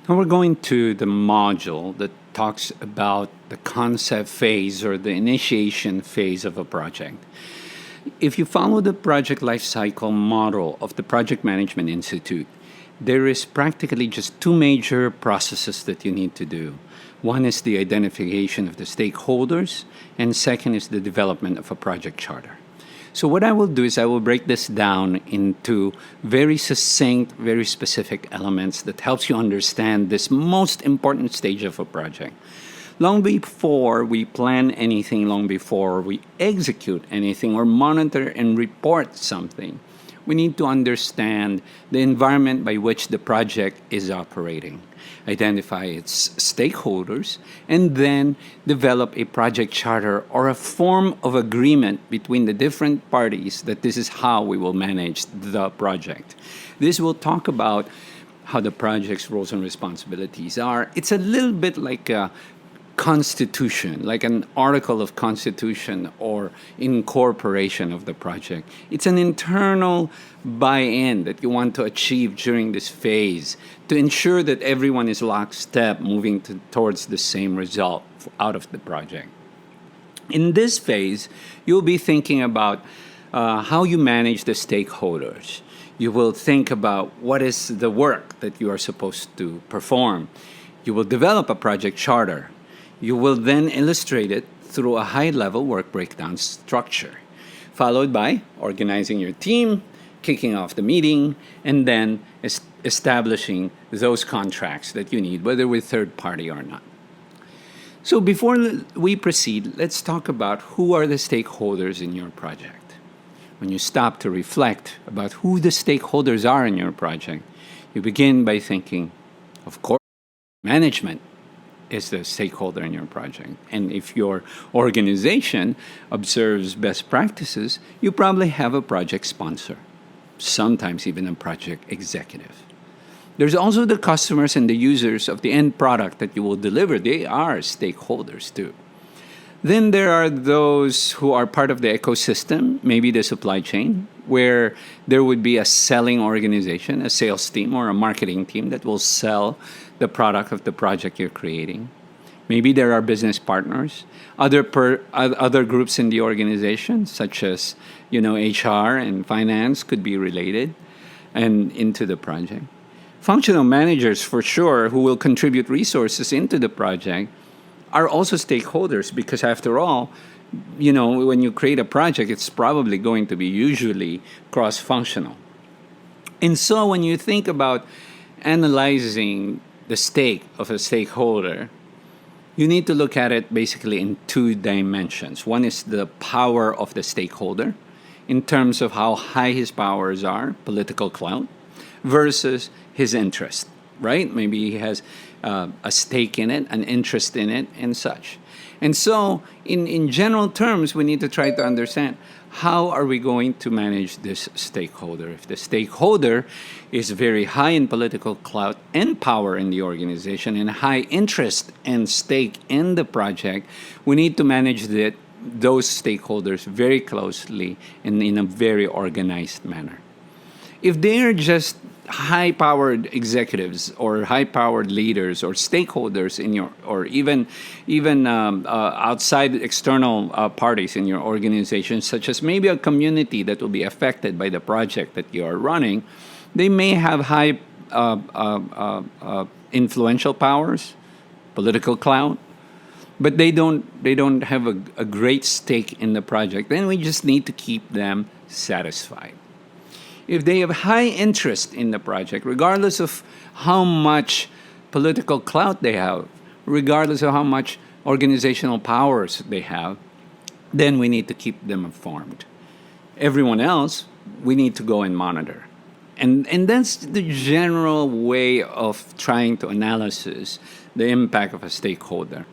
Now we're going to the module that talks about the concept phase or the initiation phase of a project. If you follow the project lifecycle model of the Project Management Institute, there is practically just two major processes that you need to do. One is the identification of the stakeholders, and second is the development of a project charter. So what I will do is I will break this down into very succinct, very specific elements that helps you understand this most important stage of a project. Long before we plan anything, long before we execute anything or monitor and report something, we need to understand the environment by which the project is operating, identify its stakeholders, and then develop a project charter or a form of agreement between the different parties that this is how we will manage the project. This will talk about how the project's roles and responsibilities are. It's a little bit like a constitution, like an article of constitution or incorporation of the project. It's an internal buy-in that you want to achieve during this phase to ensure that everyone is lockstep moving towards the same result out of the project. In this phase, you'll be thinking about how you manage the stakeholders. You will think about what is the work that you are supposed to perform. You will develop a project charter. You will then illustrate it through a high-level work breakdown structure, followed by organizing your team, kicking off the meeting, and then establishing those contracts that you need, whether with third party or not. So before we proceed, let's talk about who are the stakeholders in your project. When you stop to reflect about who the stakeholders are in your project, you begin by thinking, of course, management is the stakeholder in your project. And if your organization observes best practices, you probably have a project sponsor, sometimes even a project executive. There's also the customers and the users of the end product that you will deliver. They are stakeholders too. Then there are those who are part of the ecosystem, maybe the supply chain, where there would be a selling organization, a sales team or a marketing team that will sell the product of the project you're creating. Maybe there are business partners, other groups in the organization, such as HR and finance could be related and into the project. Functional managers, for sure, who will contribute resources into the project, are also stakeholders because, after all, when you create a project, it's probably going to be usually cross-functional. And so when you think about analyzing the stake of a stakeholder, you need to look at it basically in two dimensions. One is the power of the stakeholder in terms of how high his powers are, political clout, versus his interest, right? Maybe he has a stake in it, an interest in it, and such. And so, in general terms, we need to try to understand how are we going to manage this stakeholder. If the stakeholder is very high in political clout and power in the organization and high interest and stake in the project, we need to manage those stakeholders very closely and in a very organized manner. If they are just high-powered executives or high-powered leaders or stakeholders in your, or even outside external parties in your organization, such as maybe a community that will be affected by the project that you are running, they may have high influential powers, political clout, but they don't have a great stake in the project. Then we just need to keep them satisfied. If they have high interest in the project, regardless of how much political clout they have, regardless of how much organizational powers they have, then we need to keep them informed. Everyone else, we need to go and monitor. And that's the general way of trying to analyze the impact of a stakeholder.